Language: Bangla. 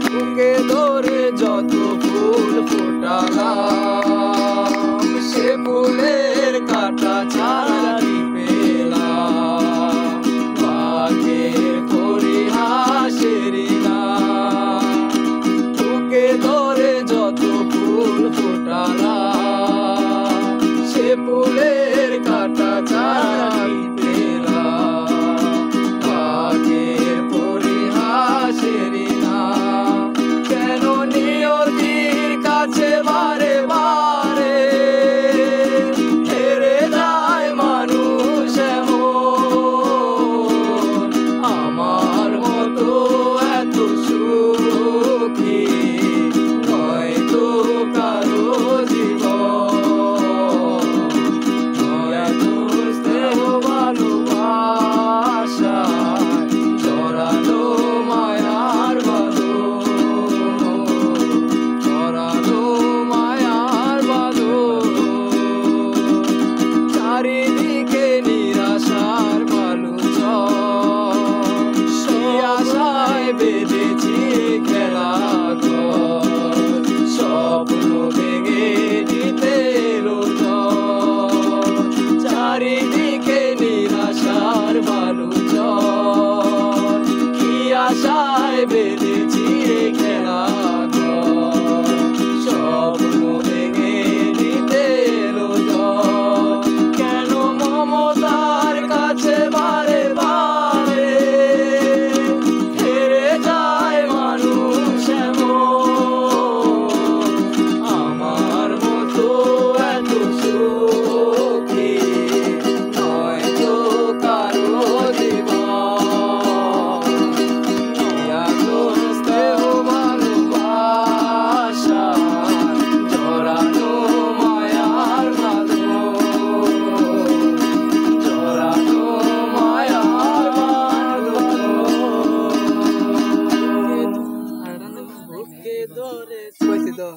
বুকে ধরে যত ফুল ফোটালাম, সে ফুলের কাটা ছাড়া কি পেলাম? ভাগ্যের পরিহাসেরই না। বুকে ধরে যত ফুল ফোটালাম, সে ফুলের কাটা ছাড়া কি পেলাম? ভাগ্যের পরিহাসেরই না। কেন নিয়তির কাছে বারে বারে হেরে যায় মানুষ এমন? আমার মতো এত সুখী নয়তো কারো জীবন। এত স্নেহ ভালোবাসায় জড়ানো মায়ার বাঁধন, জড়ানো মায়ার বাঁধন। চারিদিকে নিরাশার বালুচর, সেই আশায় বেঁধেছি খেলাঘর। স্বপ্ন ভেঙে দিতে এলো ঝড়। চারিদিকে নিরাশার বালুচর, কি আশা